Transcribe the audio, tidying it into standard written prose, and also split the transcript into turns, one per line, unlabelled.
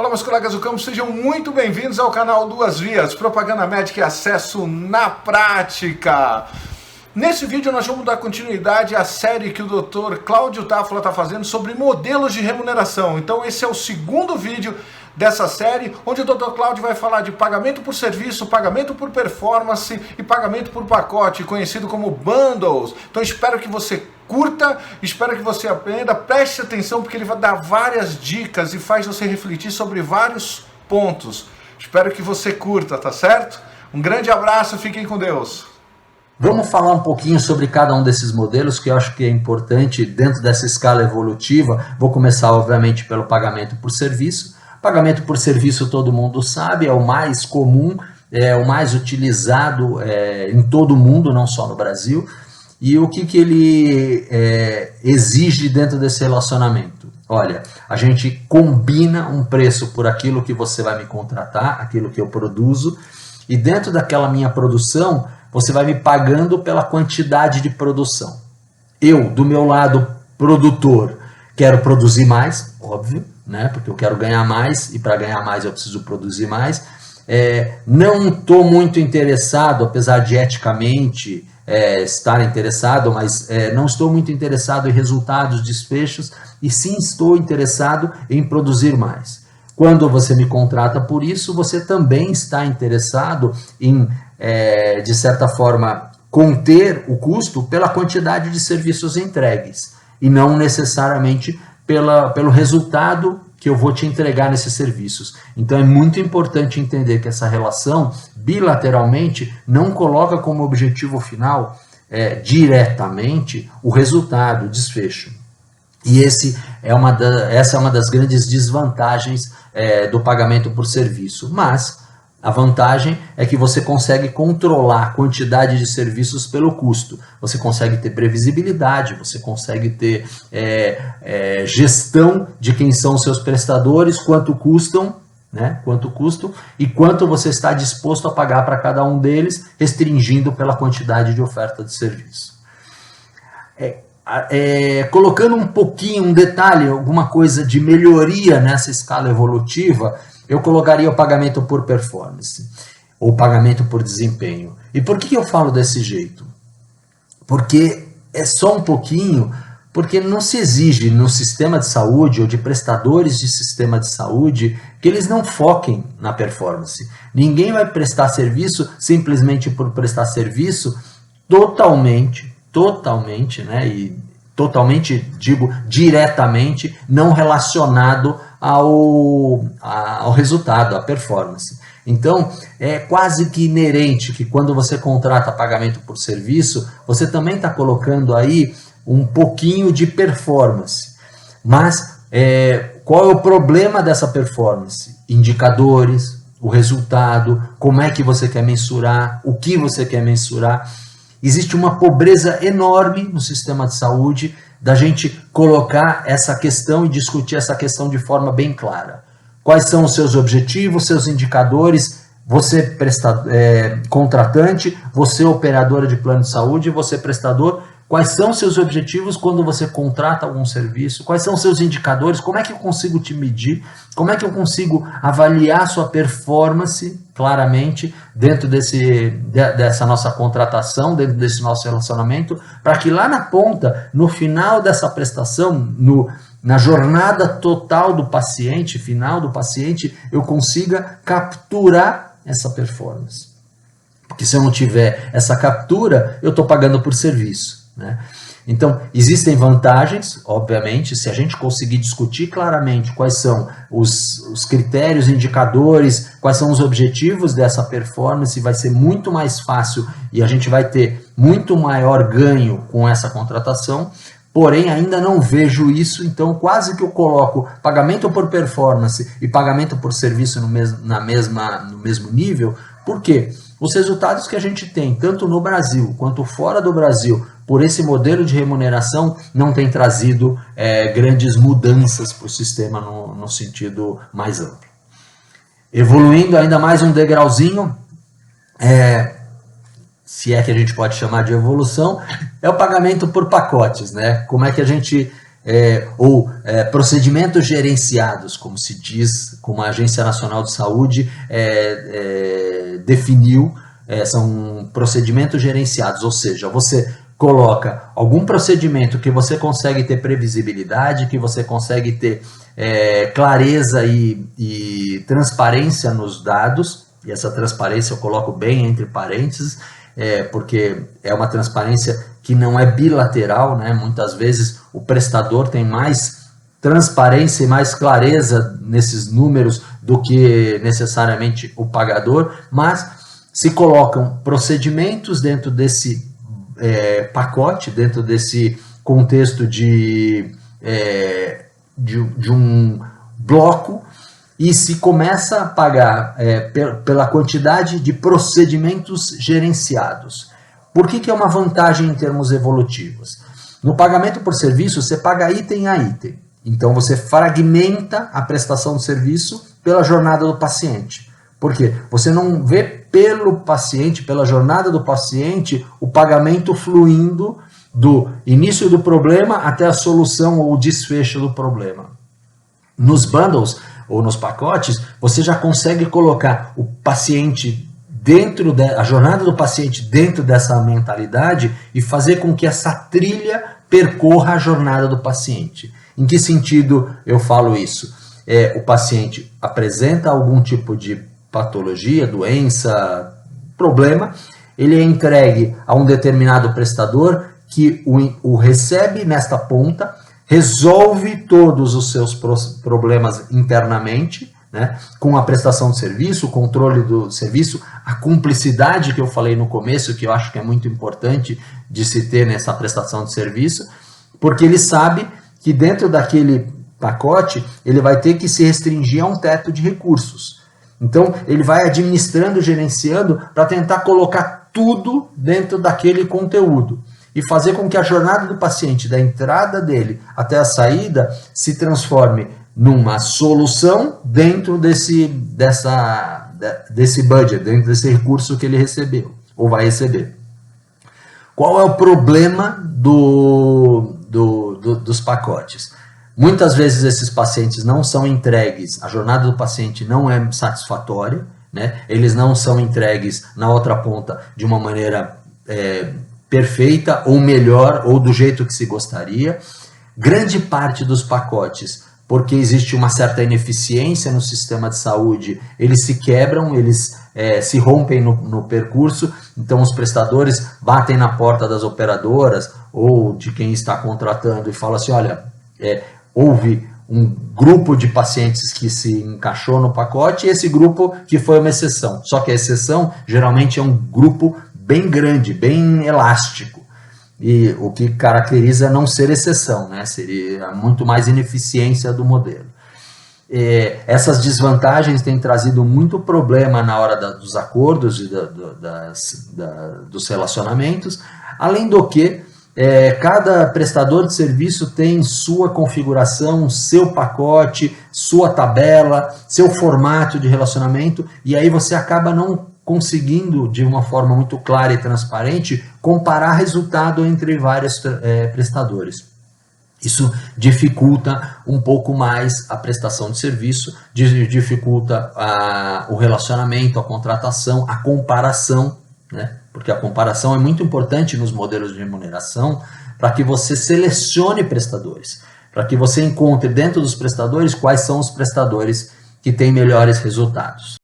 Olá, meus colegas do campo, sejam muito bem-vindos ao canal Duas Vias, propaganda médica e acesso na prática. Nesse vídeo nós vamos dar continuidade à série que o Dr. Cláudio Táfula está fazendo sobre modelos de remuneração. Então esse é o segundo vídeo dessa série, onde o Dr. Cláudio vai falar de pagamento por serviço, pagamento por performance e pagamento por pacote, conhecido como bundles. Então espero que você curta, espero que você aprenda, preste atenção porque ele vai dar várias dicas e faz você refletir sobre vários pontos. Espero que você curta, tá certo? Um grande abraço, fiquem com Deus.
Vamos falar um pouquinho sobre cada um desses modelos, que eu acho que é importante dentro dessa escala evolutiva. Vou começar, obviamente, pelo pagamento por serviço. Pagamento por serviço, todo mundo sabe, é o mais comum, é o mais utilizado em todo o mundo, não só no Brasil. E o que ele exige dentro desse relacionamento? Olha, a gente combina um preço por aquilo que você vai me contratar, aquilo que eu produzo, e dentro daquela minha produção, você vai me pagando pela quantidade de produção. Eu, do meu lado produtor, quero produzir mais, óbvio, né? Porque eu quero ganhar mais, e para ganhar mais eu preciso produzir mais. Não estou muito interessado, apesar de eticamente estar interessado, mas não estou muito interessado em resultados, desfechos, e sim estou interessado em produzir mais. Quando você me contrata por isso, você também está interessado em, de certa forma, conter o custo pela quantidade de serviços entregues, e não necessariamente pelo resultado que eu vou te entregar nesses serviços. Então é muito importante entender que essa relação, bilateralmente, não coloca como objetivo final diretamente o resultado, o desfecho. E essa é uma das grandes desvantagens do pagamento por serviço. Mas a vantagem é que você consegue controlar a quantidade de serviços pelo custo. Você consegue ter previsibilidade, você consegue ter gestão de quem são os seus prestadores, quanto custam, né? Quanto custam e quanto você está disposto a pagar para cada um deles, restringindo pela quantidade de oferta de serviço. Colocando um pouquinho, um detalhe, alguma coisa de melhoria nessa escala evolutiva, eu colocaria o pagamento por performance, ou pagamento por desempenho. E por que eu falo desse jeito? Porque é só um pouquinho, porque não se exige no sistema de saúde ou de prestadores de sistema de saúde que eles não foquem na performance. Ninguém vai prestar serviço simplesmente por prestar serviço totalmente, né? E totalmente, digo, diretamente não relacionado ao resultado, à performance. Então, é quase que inerente que quando você contrata pagamento por serviço, você também está colocando aí um pouquinho de performance. Mas qual é o problema dessa performance? Indicadores, o resultado, como é que você quer mensurar, o que você quer mensurar. Existe uma pobreza enorme no sistema de saúde da gente colocar essa questão e discutir essa questão de forma bem clara. Quais são os seus objetivos, seus indicadores, você contratante, você operadora de plano de saúde, você prestador, quais são os seus objetivos quando você contrata algum serviço, quais são os seus indicadores, como é que eu consigo te medir, como é que eu consigo avaliar sua performance claramente dentro dessa nossa contratação, dentro desse nosso relacionamento, para que lá na ponta, no final dessa prestação, na jornada total do paciente, final do paciente, eu consiga capturar essa performance. Porque se eu não tiver essa captura, eu estou pagando por serviço, né? Então, existem vantagens, obviamente, se a gente conseguir discutir claramente quais são os critérios, indicadores, quais são os objetivos dessa performance, vai ser muito mais fácil e a gente vai ter muito maior ganho com essa contratação. Porém, ainda não vejo isso, então quase que eu coloco pagamento por performance e pagamento por serviço no mesmo nível. Por quê? Os resultados que a gente tem, tanto no Brasil quanto fora do Brasil, por esse modelo de remuneração, não tem trazido grandes mudanças para o sistema no sentido mais amplo. Evoluindo ainda mais um degrauzinho, se é que a gente pode chamar de evolução, é o pagamento por pacotes, né? Como é que a gente procedimentos gerenciados, como se diz, como a Agência Nacional de Saúde definiu, são procedimentos gerenciados, ou seja, você coloca algum procedimento que você consegue ter previsibilidade, que você consegue ter clareza e transparência nos dados, e essa transparência eu coloco bem entre parênteses, porque é uma transparência que não é bilateral, né? Muitas vezes o prestador tem mais transparência e mais clareza nesses números do que necessariamente o pagador, mas se colocam procedimentos dentro desse pacote, dentro desse contexto de um bloco, e se começa a pagar pela quantidade de procedimentos gerenciados. Por que é uma vantagem em termos evolutivos? No pagamento por serviço, você paga item a item. Então, você fragmenta a prestação de serviço pela jornada do paciente. Por quê? Você não vê pelo paciente, pela jornada do paciente, o pagamento fluindo do início do problema até a solução ou o desfecho do problema. Nos bundles ou nos pacotes, você já consegue colocar o paciente a jornada do paciente dentro dessa mentalidade e fazer com que essa trilha percorra a jornada do paciente. Em que sentido eu falo isso? O paciente apresenta algum tipo de patologia, doença, problema, ele é entregue a um determinado prestador que o recebe nesta ponta, resolve todos os seus problemas internamente, né, com a prestação de serviço, o controle do serviço, a cumplicidade que eu falei no começo, que eu acho que é muito importante de se ter nessa prestação de serviço, porque ele sabe que dentro daquele pacote ele vai ter que se restringir a um teto de recursos. Então ele vai administrando, gerenciando para tentar colocar tudo dentro daquele conteúdo e fazer com que a jornada do paciente, da entrada dele até a saída, se transforme numa solução dentro desse budget, dentro desse recurso que ele recebeu ou vai receber. Qual é o problema dos pacotes? Muitas vezes esses pacientes não são entregues, a jornada do paciente não é satisfatória, né? Eles não são entregues na outra ponta de uma maneira perfeita ou melhor ou do jeito que se gostaria. Grande parte dos pacotes, porque existe uma certa ineficiência no sistema de saúde, eles se quebram, eles se rompem no percurso, então os prestadores batem na porta das operadoras ou de quem está contratando e falam assim, olha, houve um grupo de pacientes que se encaixou no pacote e esse grupo que foi uma exceção, só que a exceção geralmente é um grupo bem grande, bem elástico. E o que caracteriza não ser exceção, né? Seria muito mais ineficiência do modelo. Essas desvantagens têm trazido muito problema na hora dos acordos e dos relacionamentos, além do que cada prestador de serviço tem sua configuração, seu pacote, sua tabela, seu formato de relacionamento, e aí você acaba não conseguindo, de uma forma muito clara e transparente, comparar resultado entre vários prestadores. Isso dificulta um pouco mais a prestação de serviço, dificulta o relacionamento, a contratação, a comparação, né? Porque a comparação é muito importante nos modelos de remuneração para que você selecione prestadores, para que você encontre dentro dos prestadores quais são os prestadores que têm melhores resultados.